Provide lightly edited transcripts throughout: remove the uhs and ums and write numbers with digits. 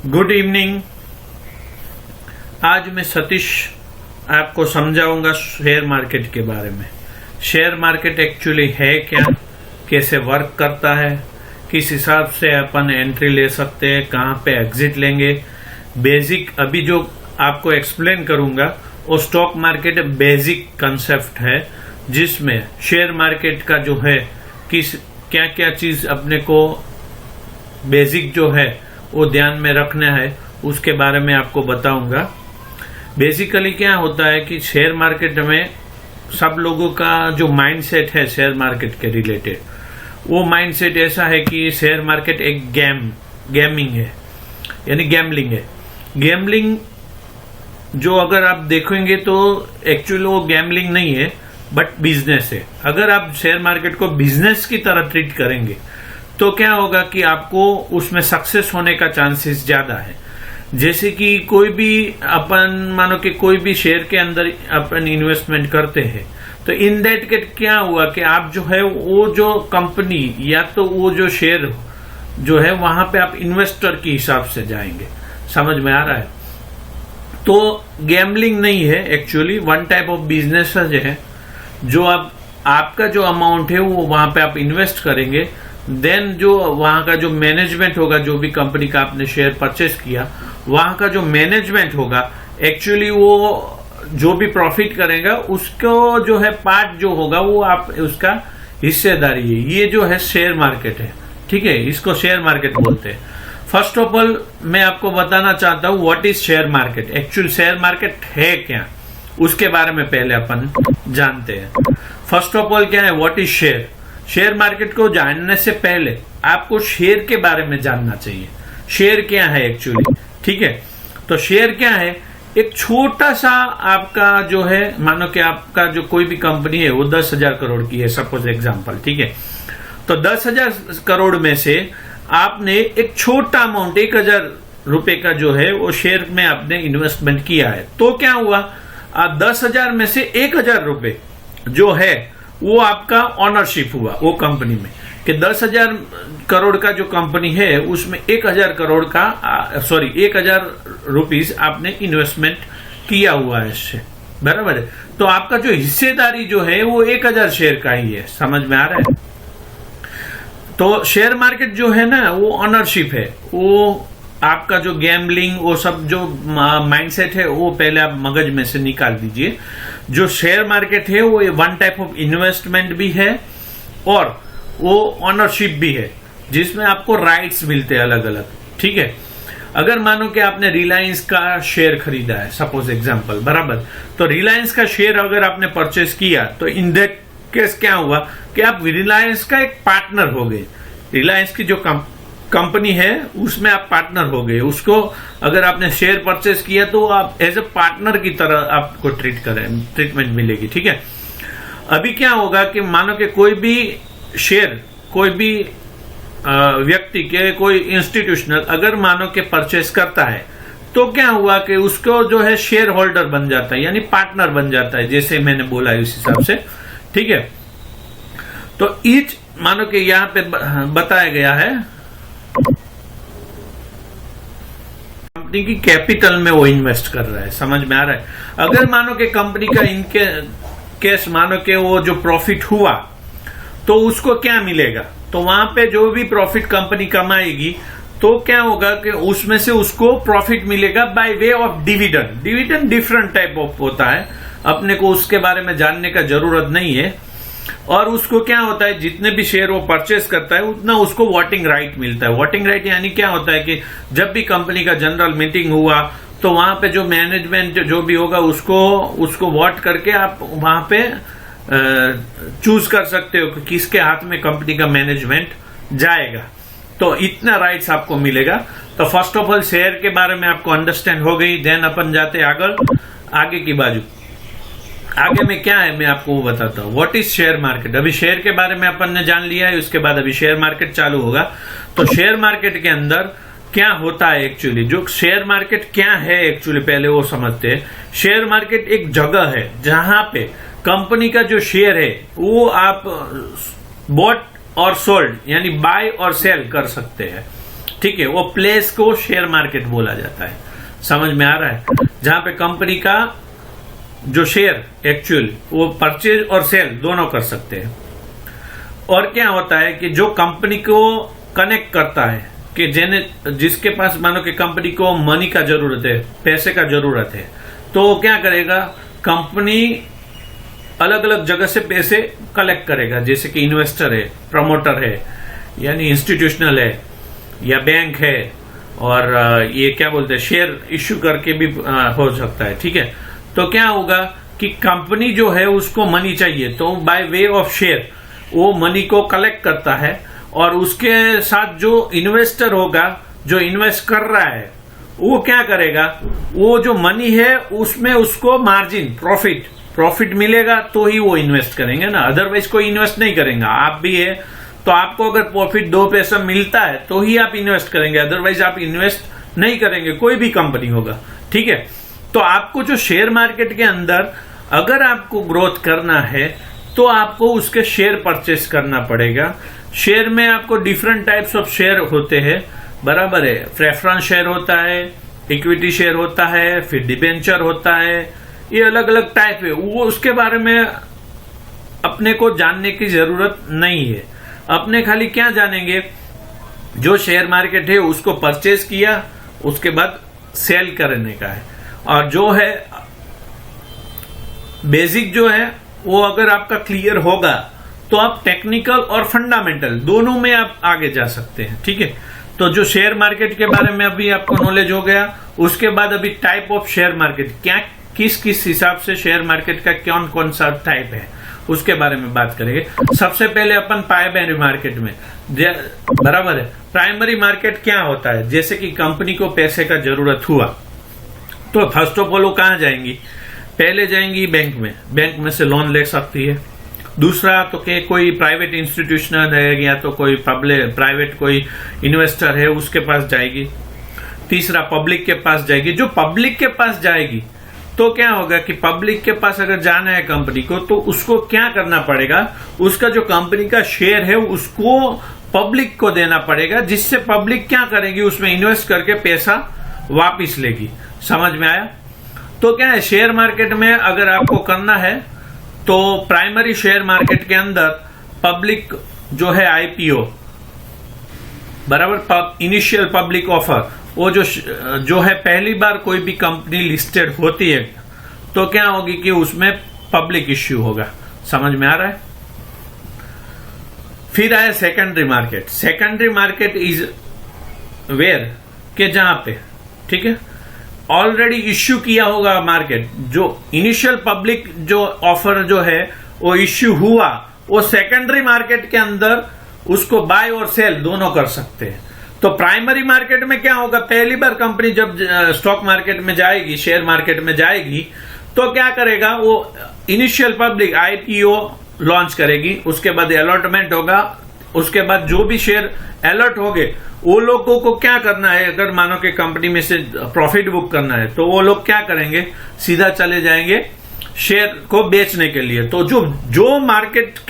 Good evening. आज मैं सतीश आपको समझाऊंगा शेयर मार्केट के बारे में। शेयर मार्केट एक्चुअली है क्या, कैसे वर्क करता है, किस हिसाब से अपन एंट्री ले सकते हैं, कहाँ पे एग्जिट लेंगे। बेसिक अभी जो आपको एक्सप्लेन करूंगा वो स्टॉक मार्केट बेसिक कंसेप्ट है, जिसमें शेयर मार्केट का जो है किस क्या क्या चीज अपने को बेसिक जो है वो ध्यान में रखना है, उसके बारे में आपको बताऊंगा। बेसिकली क्या होता है कि शेयर मार्केट में सब लोगों का जो माइंडसेट है शेयर मार्केट के रिलेटेड, वो माइंडसेट ऐसा है कि शेयर मार्केट एक गेमिंग है, यानी गैम्बलिंग है। गैम्बलिंग जो अगर आप देखेंगे तो एक्चुअली वो गैम्बलिंग नहीं है बट बिजनेस है। अगर आप शेयर मार्केट को बिजनेस की तरह ट्रीट करेंगे तो क्या होगा कि आपको उसमें सक्सेस होने का चांसेस ज्यादा है। जैसे कि कोई भी अपन मानो कि कोई भी शेयर के अंदर अपन इन्वेस्टमेंट करते हैं, तो इन दैट केस क्या हुआ कि आप जो है वो जो कंपनी या तो वो जो शेयर जो है वहां पे आप इन्वेस्टर के हिसाब से जाएंगे। समझ में आ रहा है? तो गैम्बलिंग नहीं है, actually one type of business है। जो आपका जो अमाउंट है वो वहां पे आप इन्वेस्ट करेंगे, देन जो वहां का जो मैनेजमेंट होगा, जो भी कंपनी का आपने शेयर परचेस किया, वहां का जो मैनेजमेंट होगा एक्चुअली वो जो भी प्रॉफिट करेगा उसको जो है पार्ट जो होगा वो आप उसका हिस्सेदारी है। ये जो है शेयर मार्केट है, ठीक है, इसको शेयर मार्केट बोलते हैं। फर्स्ट ऑफ ऑल मैं आपको बताना चाहता हूं what is share market. Actual share market है क्या, उसके बारे में पहले अपन जानते हैं। फर्स्ट ऑफ ऑल क्या है, what is share. Share market को जानने से पहले आपको शेयर के बारे में जानना चाहिए। शेयर क्या है एक्चुअली, ठीक है। तो शेयर क्या है, एक छोटा सा आपका जो है, मानो कि आपका जो कोई भी कंपनी है वो 10,000 करोड़ की है, सपोज एग्जांपल, ठीक है। तो 10,000 करोड़ में से आपने एक छोटा अमाउंट 1,000 रुपए का जो है वो शेयर में आपने इन्वेस्टमेंट किया है। तो क्या हुआ, 10,000 में से 1,000 रुपए जो है वो आपका ऑनरशिप हुआ वो कंपनी में, कि 10,000 करोड़ का जो कंपनी है उसमें 1,000 करोड़ का 1,000 रुपीज आपने इन्वेस्टमेंट किया हुआ है इससे, बराबर है। तो आपका जो हिस्सेदारी जो है वो 1,000 शेयर का ही है। समझ में आ रहा है? तो शेयर मार्केट जो है ना वो ऑनरशिप है। वो आपका जो गैम्बलिंग वो सब जो माइंडसेट है वो पहले आप मगज में से निकाल दीजिए। जो शेयर मार्केट है वो वन टाइप ऑफ इन्वेस्टमेंट भी है और वो ऑनरशिप भी है, जिसमें आपको राइट्स मिलते हैं अलग अलग, ठीक है। अगर मानो कि आपने रिलायंस का शेयर खरीदा है, सपोज एग्जांपल, बराबर, तो रिलायंस का शेयर अगर आपने परचेस किया तो इन दैट केस क्या हुआ कि आप रिलायंस का एक पार्टनर हो गए। रिलायंस की जो कंपनी है उसमें आप पार्टनर हो गए। उसको अगर आपने शेयर परचेस किया तो आप एज ए पार्टनर की तरह आपको ट्रीटमेंट मिलेगी, ठीक है। अभी क्या होगा कि मानो कि कोई भी शेयर, कोई भी व्यक्ति के, कोई इंस्टीट्यूशनल अगर मानो के परचेस करता है तो क्या हुआ कि उसको जो है शेयर होल्डर बन जाता है, यानी पार्टनर बन जाता है, जैसे मैंने बोला है उस हिसाब से, ठीक है। तो ईच मानो कि यहां पे बताया गया है कंपनी की कैपिटल में वो इन्वेस्ट कर रहा है। समझ में आ रहा है? अगर मानो कि कंपनी का इनके केस मानो कि वो जो प्रॉफिट हुआ तो उसको क्या मिलेगा, तो वहां पे जो भी प्रॉफिट कंपनी कमाएगी तो क्या होगा कि उसमें से उसको प्रॉफिट मिलेगा by way of dividend. Dividend different type of होता है, अपने को उसके बारे में जानने का जरूरत नहीं है। और उसको क्या होता है, जितने भी शेयर वो परचेस करता है उतना उसको वोटिंग राइट मिलता है। वोटिंग राइट यानी क्या होता है कि जब भी कंपनी का जनरल मीटिंग हुआ तो वहां पे जो मैनेजमेंट जो भी होगा उसको वोट करके आप वहां पे चूज कर सकते हो कि किसके हाथ में कंपनी का मैनेजमेंट जाएगा। तो इतना राइट्स आपको मिलेगा। तो फर्स्ट ऑफ ऑल शेयर के बारे में आपको अंडरस्टैंड हो गई। देन अपन जाते आगे की बाजू। आगे में क्या है मैं आपको वो बताता हूँ, व्हाट इज शेयर मार्केट। अभी शेयर के बारे में अपन ने जान लिया है, उसके बाद अभी शेयर मार्केट चालू होगा। तो शेयर मार्केट के अंदर क्या होता है एक्चुअली, जो शेयर मार्केट क्या है एक्चुअली पहले वो समझते हैं। शेयर मार्केट एक जगह है जहां पे कंपनी का जो शेयर है वो आप बॉट और सोल्ड यानी बाय और सेल कर सकते हैं। ठीक है, वो प्लेस को शेयर मार्केट बोला जाता है। समझ में आ रहा है? जहां पे कंपनी का जो शेयर एक्चुअल वो परचेज और सेल दोनों कर सकते हैं। और क्या होता है कि जो कंपनी को कनेक्ट करता है कि जिसके पास मानो कि कंपनी को मनी का जरूरत है, पैसे का जरूरत है, तो वो क्या करेगा, कंपनी अलग अलग जगह से पैसे कलेक्ट करेगा, जैसे कि इन्वेस्टर है, प्रमोटर है, यानी इंस्टीट्यूशनल है या बैंक है, और ये क्या बोलते हैं शेयर इश्यू करके भी हो सकता है। ठीक है, तो क्या होगा कि कंपनी जो है उसको मनी चाहिए, तो बाय वे ऑफ शेयर वो मनी को कलेक्ट करता है, और उसके साथ जो इन्वेस्टर होगा, जो इन्वेस्ट कर रहा है, वो क्या करेगा, वो जो मनी है उसमें उसको मार्जिन प्रॉफिट मिलेगा तो ही वो इन्वेस्ट करेंगे ना, अदरवाइज कोई इन्वेस्ट नहीं करेगा। आप भी है तो आपको अगर प्रॉफिट 2 पैसा मिलता है तो ही आप इन्वेस्ट करेंगे, अदरवाइज आप इन्वेस्ट नहीं करेंगे, कोई भी कंपनी होगा। ठीक है, तो आपको जो शेयर मार्केट के अंदर अगर आपको ग्रोथ करना है तो आपको उसके शेयर परचेस करना पड़ेगा। शेयर में आपको डिफरेंट टाइप्स ऑफ शेयर होते हैं, बराबर है। प्रेफरेंस शेयर होता है, इक्विटी शेयर होता है, फिर डिबेंचर होता है, ये अलग अलग टाइप है। वो उसके बारे में अपने को जानने की जरूरत नहीं है। अपने खाली क्या जानेंगे, जो शेयर मार्केट है उसको परचेज किया, उसके बाद सेल करने का है। और जो है बेसिक जो है वो अगर आपका क्लियर होगा तो आप टेक्निकल और फंडामेंटल दोनों में आप आगे जा सकते हैं। ठीक है, तो जो शेयर मार्केट के बारे में अभी आपको नॉलेज हो गया, उसके बाद अभी टाइप ऑफ शेयर मार्केट, क्या किस हिसाब से शेयर मार्केट का कौन सा टाइप है उसके बारे में बात करेंगे। सबसे पहले अपन प्राइमरी मार्केट में, बराबर है। प्राइमरी मार्केट क्या होता है, जैसे कि कंपनी को पैसे का जरूरत हुआ तो फर्स्ट ऑफ ऑल वो कहां जाएंगी, पहले जाएंगी बैंक में से लोन ले सकती है। दूसरा तो कि कोई प्राइवेट इंस्टीट्यूशनल है या तो कोई प्राइवेट कोई इन्वेस्टर है उसके पास जाएगी। तीसरा पब्लिक के पास जाएगी। जो पब्लिक के पास जाएगी तो क्या होगा कि पब्लिक के पास अगर जाना है कंपनी को तो उसको क्या करना पड़ेगा, उसका जो कंपनी का शेयर है उसको पब्लिक को देना पड़ेगा, जिससे पब्लिक क्या करेगी, उसमें इन्वेस्ट करके पैसा वापिस लेगी। समझ में आया? तो क्या है, शेयर मार्केट में अगर आपको करना है तो प्राइमरी शेयर मार्केट के अंदर पब्लिक जो है आईपीओ, बराबर, इनिशियल पब्लिक ऑफर, वो जो है पहली बार कोई भी कंपनी लिस्टेड होती है तो क्या होगी कि उसमें पब्लिक इश्यू होगा। समझ में आ रहा है? फिर आया secondary market. Secondary market is where के जहां पे, ठीक है, ऑलरेडी इश्यू किया होगा मार्केट, जो इनिशियल पब्लिक जो ऑफर जो है वो इश्यू हुआ, वो सेकेंडरी मार्केट के अंदर उसको बाय और सेल दोनों कर सकते हैं। तो प्राइमरी मार्केट में क्या होगा, पहली बार कंपनी जब स्टॉक मार्केट में जाएगी, शेयर मार्केट में जाएगी, तो क्या करेगा, वो इनिशियल पब्लिक आईपीओ लॉन्च करेगी, उसके बाद अलॉटमेंट होगा, उसके बाद जो भी शेयर अलॉट हो गए वो लोगों को क्या करना है, अगर मानो कि कंपनी में से प्रॉफिट बुक करना है तो वो लोग क्या करेंगे, सीधा चले जाएंगे शेयर को बेचने के लिए। तो जो मार्केट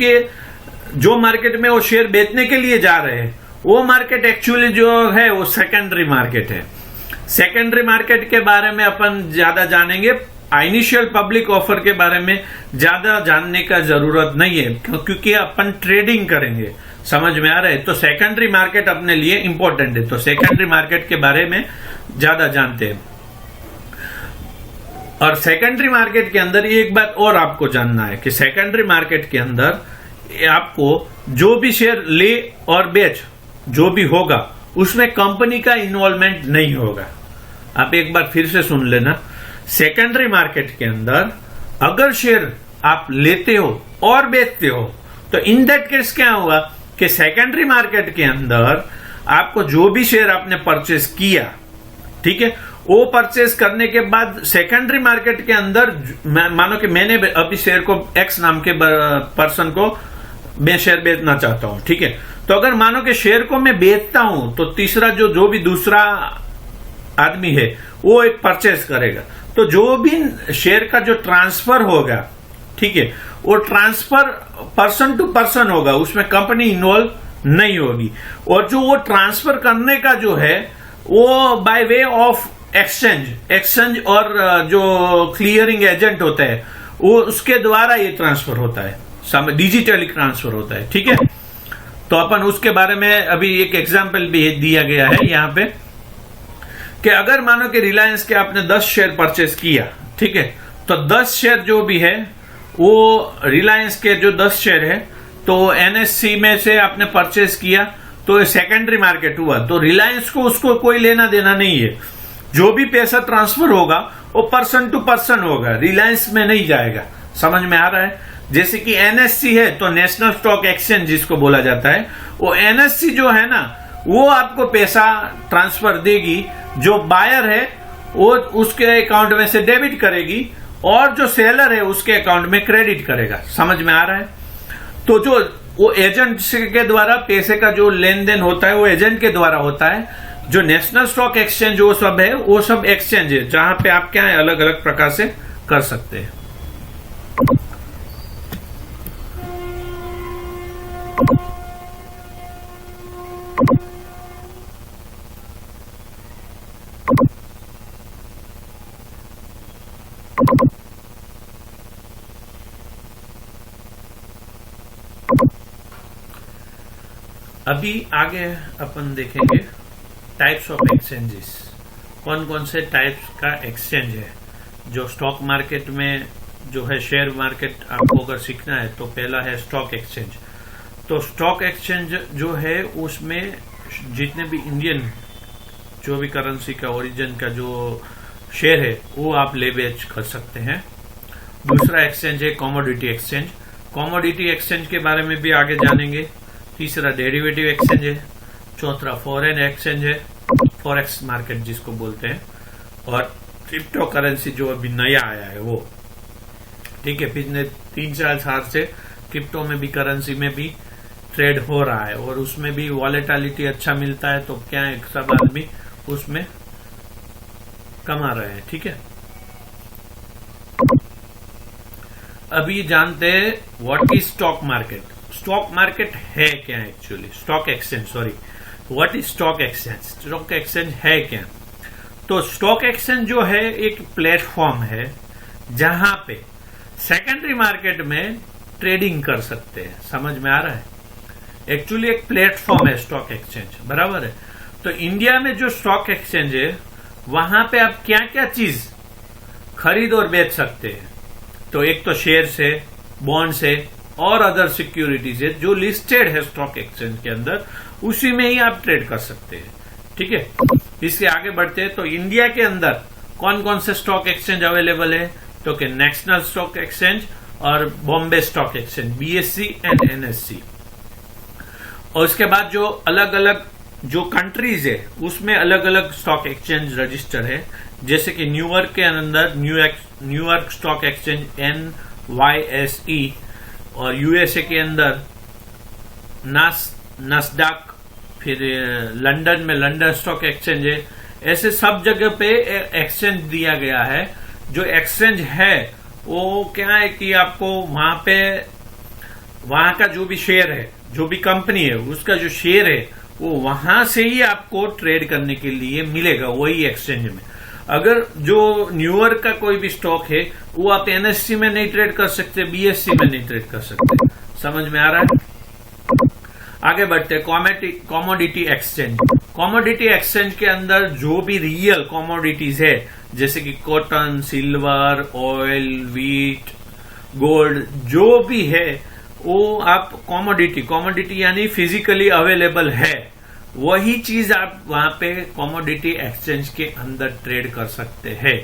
में वो शेयर बेचने के लिए जा रहे हैं वो मार्केट एक्चुअली जो है वो सेकेंडरी मार्केट है। सेकेंडरी मार्केट के बारे में अपन ज्यादा जानेंगे, इनिशियल पब्लिक ऑफर के बारे में ज्यादा जानने का जरूरत नहीं है क्योंकि अपन ट्रेडिंग करेंगे। समझ में आ रहा है? तो सेकेंडरी मार्केट अपने लिए इंपॉर्टेंट है, तो सेकेंडरी मार्केट के बारे में ज्यादा जानते हैं। और सेकेंडरी मार्केट के अंदर एक बात और आपको जानना है कि सेकेंडरी मार्केट के अंदर आपको जो भी शेयर ले और बेच जो भी होगा उसमें कंपनी का इन्वॉल्वमेंट नहीं होगा। आप एक बार फिर से सुन लेना, सेकेंडरी मार्केट के अंदर अगर शेयर आप लेते हो और बेचते हो तो इन दैट केस क्या होगा कि सेकेंडरी मार्केट के अंदर आपको जो भी शेयर आपने परचेस किया, ठीक है, वो परचेस करने के बाद सेकेंडरी मार्केट के अंदर मानो कि मैंने अभी शेयर को एक्स नाम के पर्सन को मैं शेयर बेचना चाहता हूं, ठीक है, तो अगर मानो कि शेयर को मैं बेचता हूं तो तीसरा जो भी दूसरा आदमी है वो एक परचेस करेगा, तो जो भी शेयर का जो ट्रांसफर होगा ठीक है, वो ट्रांसफर पर्सन टू पर्सन होगा, उसमें कंपनी इन्वॉल्व नहीं होगी। और जो वो ट्रांसफर करने का जो है वो बाय वे ऑफ एक्सचेंज और जो क्लियरिंग एजेंट होता है वो उसके द्वारा ये ट्रांसफर होता है, डिजिटली ट्रांसफर होता है। ठीक है, तो अपन उसके बारे में अभी एक एग्जांपल भी दिया गया है यहाँ पे कि अगर मानो कि रिलायंस के आपने 10 शेयर परचेस किया, ठीक है, तो 10 शेयर जो भी है वो रिलायंस के जो 10 शेयर है तो एनएससी में से आपने परचेस किया तो सेकेंडरी मार्केट हुआ, तो रिलायंस को उसको कोई लेना देना नहीं है। जो भी पैसा ट्रांसफर होगा वो पर्सन टू पर्सन होगा, रिलायंस में नहीं जाएगा। समझ में आ रहा है? जैसे कि एनएससी है तो नेशनल स्टॉक एक्सचेंज जिसको बोला जाता है, वो एनएससी जो है ना वो आपको पैसा ट्रांसफर देगी, जो बायर है वो उसके अकाउंट में से डेबिट करेगी और जो सेलर है उसके अकाउंट में क्रेडिट करेगा। समझ में आ रहा है? तो जो वो एजेंट के द्वारा पैसे का जो लेन देन होता है वो एजेंट के द्वारा होता है। जो नेशनल स्टॉक एक्सचेंज वो सब है, वो सब एक्सचेंज है जहां पे आप क्या है अलग अलग प्रकार से कर सकते हैं। अभी आगे अपन देखेंगे टाइप्स ऑफ एक्सचेंजेस, कौन कौन से टाइप्स का एक्सचेंज है जो स्टॉक मार्केट में जो है। शेयर मार्केट आपको अगर सीखना है तो पहला है स्टॉक एक्सचेंज। तो स्टॉक एक्सचेंज जो है उसमें जितने भी इंडियन जो भी करेंसी का ओरिजिन का जो शेयर है वो आप ले बेच कर सकते हैं। दूसरा एक्सचेंज है कमोडिटी एक्सचेंज। कमोडिटी एक्सचेंज के बारे में भी आगे जानेंगे। तीसरा डेरिवेटिव एक्सचेंज है। चौथा फॉरेन एक्सचेंज है, फॉरेक्स मार्केट जिसको बोलते हैं। और क्रिप्टो करेंसी जो अभी नया आया है वो, ठीक है, पिछले 3-4 साल से क्रिप्टो में भी करेंसी में भी ट्रेड हो रहा है और उसमें भी वॉलेटिलिटी अच्छा मिलता है, तो क्या है सब आदमी उसमें कमा रहे हैं। ठीक है, अभी जानते हैं what is stock market. Stock market है क्या actually, stock exchange, sorry, what is stock exchange. Stock exchange है क्या? तो स्टॉक एक्सचेंज जो है एक प्लेटफॉर्म है जहां पे सेकेंडरी मार्केट में ट्रेडिंग कर सकते हैं। समझ में आ रहा है? एक्चुअली एक प्लेटफॉर्म है स्टॉक एक्सचेंज, बराबर है। तो इंडिया में जो स्टॉक एक्सचेंज है वहां पे आप क्या क्या चीज खरीद और बेच सकते हैं। तो एक तो शेयर्स है, बॉन्ड्स है और अदर सिक्योरिटीज है जो लिस्टेड है स्टॉक एक्सचेंज के अंदर, उसी में ही आप ट्रेड कर सकते हैं। ठीक है, इसके आगे बढ़ते हैं। तो इंडिया के अंदर कौन कौन से स्टॉक एक्सचेंज अवेलेबल है? तो कि नेशनल स्टॉक एक्सचेंज और Bombay stock exchange, BSc and NSC. और उसके बाद जो अलग अलग जो कंट्रीज है उसमें अलग अलग स्टॉक एक्सचेंज रजिस्टर है। जैसे कि न्यूयॉर्क के अंदर न्यूयॉर्क स्टॉक एक्सचेंज NYSE, और यूएसए के अंदर नस्डैक, फिर लंदन में लंदन स्टॉक एक्सचेंज है। ऐसे सब जगह पे एक्सचेंज दिया गया है। जो एक्सचेंज है वो क्या है कि आपको वहां पे वहां का जो भी शेयर है, जो भी कंपनी है उसका जो शेयर है वो वहां से ही आपको ट्रेड करने के लिए मिलेगा, वही एक्सचेंज में। अगर जो न्यूयॉर्क का कोई भी स्टॉक है वो आप एनएससी में नहीं ट्रेड कर सकते, बीएससी में नहीं ट्रेड कर सकते। समझ में आ रहा है? आगे बढ़ते कॉमोडिटी एक्सचेंज। कॉमोडिटी एक्सचेंज के अंदर जो भी रियल कॉमोडिटीज है जैसे कि cotton, silver, oil, wheat, gold, जो भी है वो आप कॉमोडिटी यानी फिजिकली अवेलेबल है, वही चीज आप वहां पे कॉमोडिटी एक्सचेंज के अंदर ट्रेड कर सकते हैं।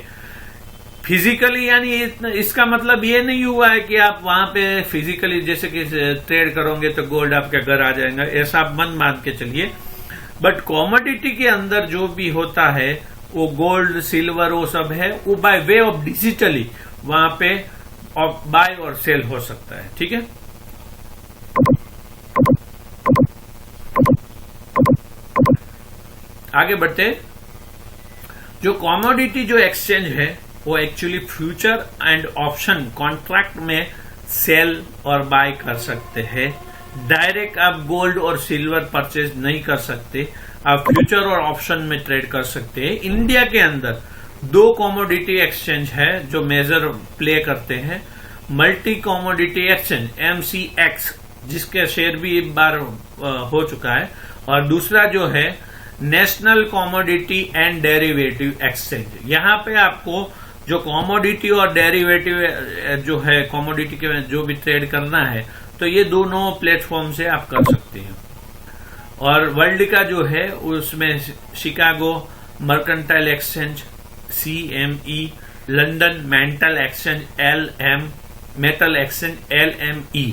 फिजिकली यानी इसका मतलब ये नहीं हुआ है कि आप वहां पे फिजिकली जैसे कि ट्रेड करोगे तो गोल्ड आपके घर आ जाएगा, ऐसा आप मन मान के चलिए। बट कॉमोडिटी के अंदर जो भी होता है वो गोल्ड, सिल्वर, वो सब है, वो बाय वे ऑफ डिजिटली वहां पे बाय और सेल हो सकता है। ठीक है, आगे बढ़ते। जो कॉमोडिटी जो एक्सचेंज है वो actually future and option contract में सेल और बाय कर सकते हैं। डायरेक्ट आप गोल्ड और सिल्वर परचेज नहीं कर सकते, आप फ्यूचर और ऑप्शन में ट्रेड कर सकते हैं। इंडिया के अंदर 2 कमोडिटी एक्सचेंज है जो मेजर प्ले करते हैं। मल्टी कमोडिटी एक्सचेंज MCX, जिसके शेयर भी एक बार हो चुका है, और दूसरा जो है national commodity and derivative exchange. यहाँ पे आपको जो कमोडिटी और डेरिवेटिव जो है, कमोडिटी के जो भी ट्रेड करना है, तो ये दोनों प्लेटफॉर्म से आप कर सकते हैं। और वर्ल्ड का जो है उसमें Chicago mercantile exchange CME, London metal exchange metal exchange LME,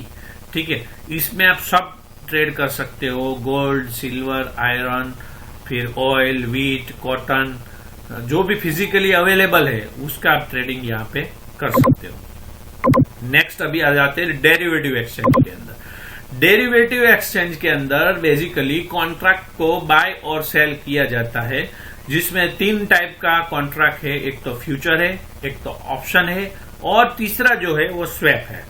ठीक है। इसमें आप सब ट्रेड कर सकते हो, गोल्ड, सिल्वर, आयरन, फिर ऑयल, व्हीट, कॉटन, जो भी फिजिकली अवेलेबल है उसका आप ट्रेडिंग यहाँ पे कर सकते हो। नेक्स्ट अभी आ जाते हैं डेरिवेटिव एक्सचेंज के अंदर। डेरिवेटिव एक्सचेंज के अंदर बेसिकली कॉन्ट्रैक्ट को बाय और सेल किया जाता है, जिसमें 3 टाइप का कॉन्ट्रैक्ट है। एक तो फ्यूचर है, एक तो ऑप्शन है, और तीसरा जो है वो स्वैप है,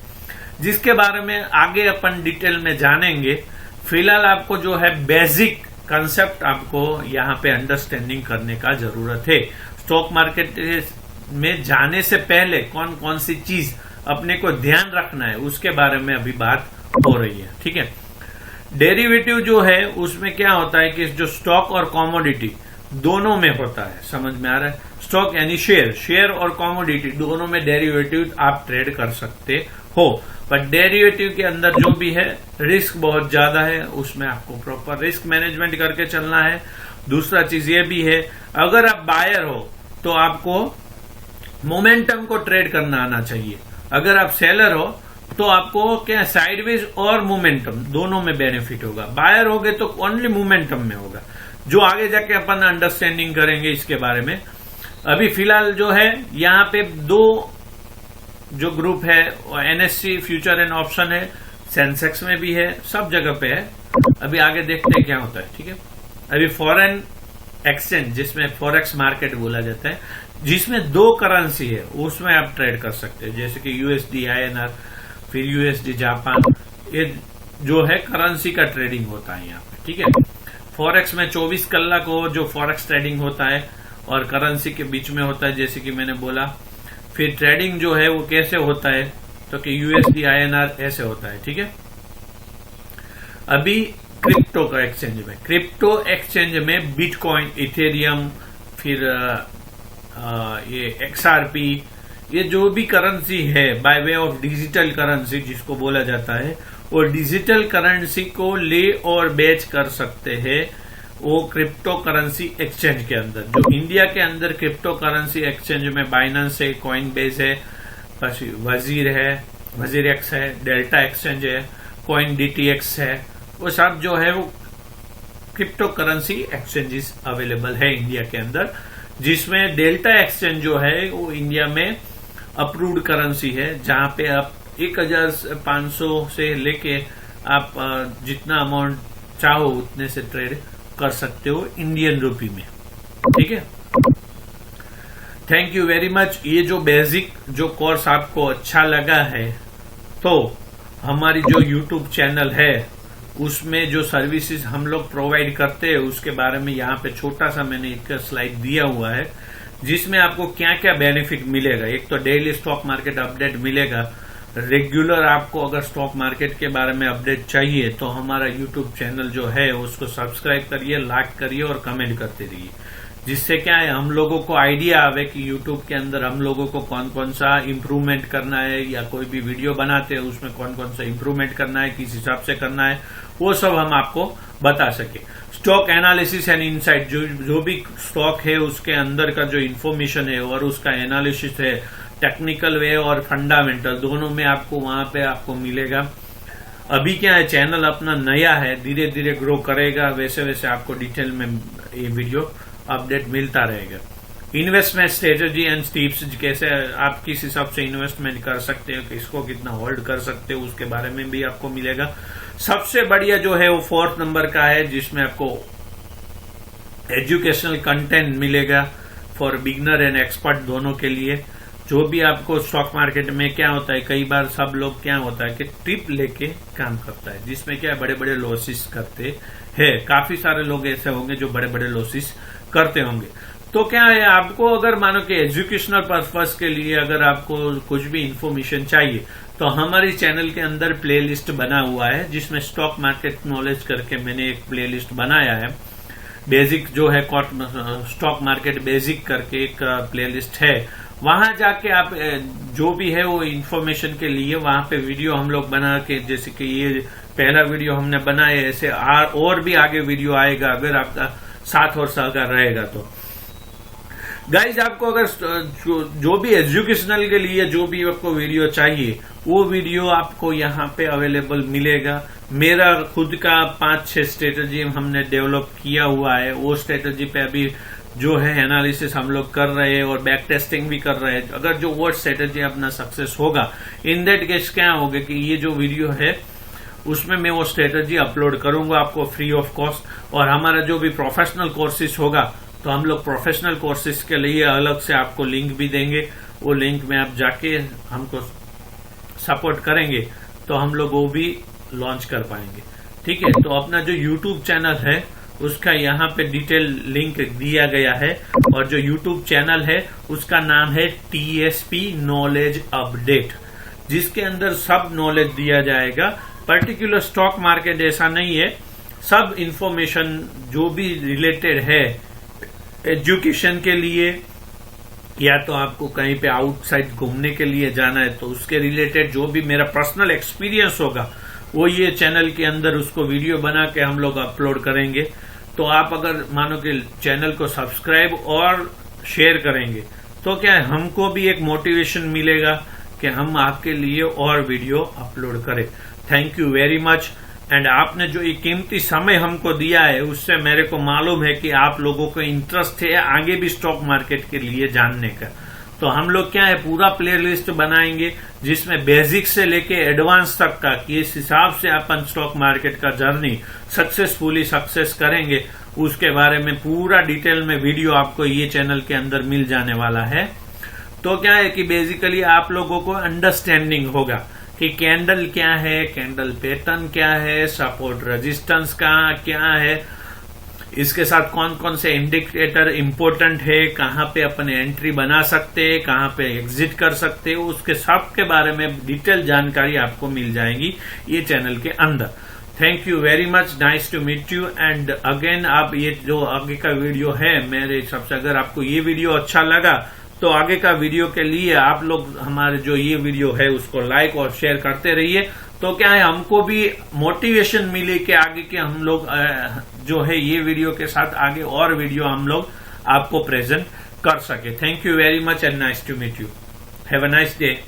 जिसके बारे में आगे अपन डिटेल में जानेंगे। फिलहाल आपको जो है बेसिक कंसेप्ट आपको यहाँ पे अंडरस्टैंडिंग करने का जरूरत है। स्टॉक मार्केट में जाने से पहले कौन कौन सी चीज अपने को ध्यान रखना है उसके बारे में अभी बात हो रही है, ठीक है। डेरिवेटिव जो है उसमें क्या होता है कि जो स्टॉक और कमोडिटी दोनों में होता है, समझ में आ रहा है। स्टॉक यानी शेयर और कमोडिटी दोनों में डेरिवेटिव आप ट्रेड कर सकते हो, पर डेरिवेटिव के अंदर जो भी है रिस्क बहुत ज्यादा है, उसमें आपको प्रॉपर रिस्क मैनेजमेंट करके चलना है। दूसरा चीज ये भी है, अगर आप बायर हो तो आपको मोमेंटम को ट्रेड करना आना चाहिए। अगर आप सेलर हो तो आपको क्या साइडवेज और मोमेंटम दोनों में बेनिफिट होगा। बायर होगे तो ओनली मोमेंटम में होगा, जो आगे जाके अपन अंडरस्टैंडिंग करेंगे इसके बारे में। अभी फिलहाल जो है यहाँ पे 2 जो ग्रुप है, NSE फ्यूचर एंड ऑप्शन है, सेंसेक्स में भी है, सब जगह पे है। अभी आगे देखते हैं क्या होता है, ठीक है। अभी फॉरेन एक्सचेंज, जिसमें फॉरेक्स मार्केट बोला जाता है, जिसमें 2 करेंसी है, उसमें आप ट्रेड कर सकते हैं, जैसे कि USD INR, फिर USD जापान। ये जो है करेंसी का ट्रेडिंग होता है यहाँ पे, ठीक है। फॉरेक्स में 24 कलाक हो जो फॉरेक्स ट्रेडिंग होता है, और करेंसी के बीच में होता है, जैसे कि मैंने बोला। फिर ट्रेडिंग जो है वो कैसे होता है, तो कि USD INR ऐसे होता है, ठीक है। अभी क्रिप्टो का एक्सचेंज में, क्रिप्टो एक्सचेंज में बिटकॉइन, इथेरियम, फिर ये XRP, ये जो भी करेंसी है by way of digital currency जिसको बोला जाता है, वो डिजिटल करेंसी को ले और बेच कर सकते हैं वो क्रिप्टो करेंसी एक्सचेंज के अंदर। जो इंडिया के अंदर क्रिप्टो करेंसी एक्सचेंज में बाइनेंस है, कॉइनबेस है, वजीर है, वजीर एक्स है, डेल्टा एक्सचेंज है, कॉइन DTX है, वो सब जो है वो क्रिप्टो करेंसी एक्सचेंजेस अवेलेबल है इंडिया के अंदर। जिसमें डेल्टा एक्सचेंज जो है वो इंडिया में अप्रूव्ड करेंसी है, जहां पे आप 1500 से लेके आप जितना अमाउंट चाहो उतने से ट्रेड कर सकते हो इंडियन रुपी में, ठीक है। Thank you very much. ये जो बेसिक जो कोर्स आपको अच्छा लगा है, तो हमारी जो यूट्यूब चैनल है उसमें जो सर्विसेज हम लोग प्रोवाइड करते हैं उसके बारे में यहाँ पे छोटा सा मैंने एक स्लाइड दिया हुआ है, जिसमें आपको क्या क्या बेनिफिट मिलेगा। एक तो डेली स्टॉक मार्केट अपडेट मिलेगा, रेगुलर आपको अगर स्टॉक मार्केट के बारे में अपडेट चाहिए तो हमारा यूट्यूब चैनल जो है उसको सब्सक्राइब करिए, लाइक करिए और कमेंट करते रहिए, जिससे क्या है हम लोगों को आइडिया आवे कि यूट्यूब के अंदर हम लोगों को कौन कौन सा इम्प्रूवमेंट करना है, या कोई भी वीडियो बनाते हैं उसमें कौन कौन सा इम्प्रूवमेंट करना है, किस हिसाब से करना है, वो सब हम आपको बता सके। स्टॉक एनालिसिस एंड इनसाइट, जो भी स्टॉक है उसके अंदर का जो इन्फॉर्मेशन है और उसका एनालिसिस है, टेक्निकल वे और फंडामेंटल दोनों में आपको वहां पे आपको मिलेगा। अभी क्या है, चैनल अपना नया है, धीरे धीरे ग्रो करेगा, वैसे वैसे आपको डिटेल में ये वीडियो अपडेट मिलता रहेगा। इन्वेस्टमेंट स्ट्रेटेजी एंड टिप्स, कैसे आप किस हिसाब से इन्वेस्टमेंट कर सकते हो, किसको कितना होल्ड कर सकते हो, उसके बारे में भी आपको मिलेगा। सबसे बढ़िया जो है वो 4th नंबर का है, जिसमें आपको एजुकेशनल कंटेंट मिलेगा फॉर बिगनर एंड एक्सपर्ट दोनों के लिए। जो भी आपको स्टॉक मार्केट में क्या होता है, कई बार सब लोग क्या होता है कि टिप लेके काम करता है, जिसमें क्या बड़े बड़े लॉसेस करते हैं। काफी सारे लोग ऐसे होंगे जो बड़े बड़े लॉसेस करते होंगे। तो क्या है, आपको अगर मानो कि एजुकेशनल पर्पस के लिए अगर आपको कुछ भी इंफॉर्मेशन चाहिए तो हमारे चैनल के अंदर प्लेलिस्ट बना हुआ है, जिसमें स्टॉक मार्केट नॉलेज करके मैंने एक प्लेलिस्ट बनाया है। बेसिक जो है स्टॉक मार्केट बेसिक करके एक प्लेलिस्ट है, वहां जाके आप जो भी है वो इन्फॉर्मेशन के लिए वहां पे वीडियो हम लोग बना के, जैसे कि ये पहला वीडियो हमने बनाया, ऐसे और भी आगे वीडियो आएगा अगर आपका साथ और सहकार रहेगा तो। गाइज, आपको अगर जो भी एजुकेशनल के लिए जो भी आपको वीडियो चाहिए वो वीडियो आपको यहाँ पे अवेलेबल मिलेगा। मेरा खुद का 5-6 स्ट्रेटेजी हमने डेवलप किया हुआ है, वो स्ट्रेटेजी पे अभी जो है एनालिसिस हम लोग कर रहे हैं और बैक टेस्टिंग भी कर रहे हैं। अगर जो वो स्ट्रेटेजी अपना सक्सेस होगा, इन दैट केस क्या होगा कि ये जो वीडियो है उसमें मैं वो स्ट्रेटेजी अपलोड करूंगा आपको फ्री ऑफ कॉस्ट। और हमारा जो भी प्रोफेशनल कोर्सेज होगा तो हम लोग प्रोफेशनल कोर्सेज के लिए अलग से आपको लिंक भी देंगे। वो लिंक में आप जाके हमको सपोर्ट करेंगे तो हम लोग वो भी लॉन्च कर पाएंगे। ठीक है, तो अपना जो यूट्यूब चैनल है उसका यहाँ पे डिटेल लिंक दिया गया है, और जो यूट्यूब चैनल है उसका नाम है TSP नॉलेज अपडेट, जिसके अंदर सब नॉलेज दिया जाएगा। पर्टिकुलर स्टॉक मार्केट ऐसा नहीं है, सब इंफॉर्मेशन जो भी रिलेटेड है एजुकेशन के लिए, या तो आपको कहीं पे आउटसाइड घूमने के लिए जाना है तो उसके रिलेटेड जो भी मेरा पर्सनल एक्सपीरियंस होगा वो ये चैनल के अंदर उसको वीडियो बना के हम लोग अपलोड करेंगे। तो आप अगर मानो कि चैनल को सब्सक्राइब और शेयर करेंगे तो क्या है, हमको भी एक मोटिवेशन मिलेगा कि हम आपके लिए और वीडियो अपलोड करें। Thank you very much. And आपने जो ये कीमती समय हमको दिया है उससे मेरे को मालूम है कि आप लोगों को इंटरेस्ट है आगे भी स्टॉक मार्केट के लिए जानने का। तो हम लोग क्या है पूरा प्लेलिस्ट बनाएंगे जिसमें बेसिक से लेके एडवांस तक का, किस हिसाब से अपन स्टॉक मार्केट का जर्नी सक्सेसफुली सक्सेस करेंगे उसके बारे में पूरा डिटेल में वीडियो आपको ये चैनल के अंदर मिल जाने वाला है। तो क्या है कि बेसिकली आप लोगों को अंडरस्टैंडिंग होगा कि कैंडल क्या है, कैंडल पैटर्न क्या है, सपोर्ट रेजिस्टेंस का क्या है, इसके साथ कौन कौन से इंडिकेटर इंपॉर्टेंट है, कहां पे अपन एंट्री बना सकते हैं, कहां पे एग्जिट कर सकते हैं, उसके सब के बारे में डिटेल जानकारी आपको मिल जाएगी ये चैनल के अंदर। Thank you very much, nice to meet you. And again आप ये जो आगे का वीडियो है मेरे हिसाब से, अगर आपको ये वीडियो अच्छा लगा तो आगे का वीडियो के लिए आप लोग हमारे जो ये वीडियो है उसको लाइक और शेयर करते रहिए। तो क्या है, हमको भी मोटिवेशन मिले कि आगे के हम लोग जो है ये वीडियो के साथ आगे और वीडियो हम लोग आपको प्रेजेंट कर सके। Thank you very much and nice to meet you. Have a nice day.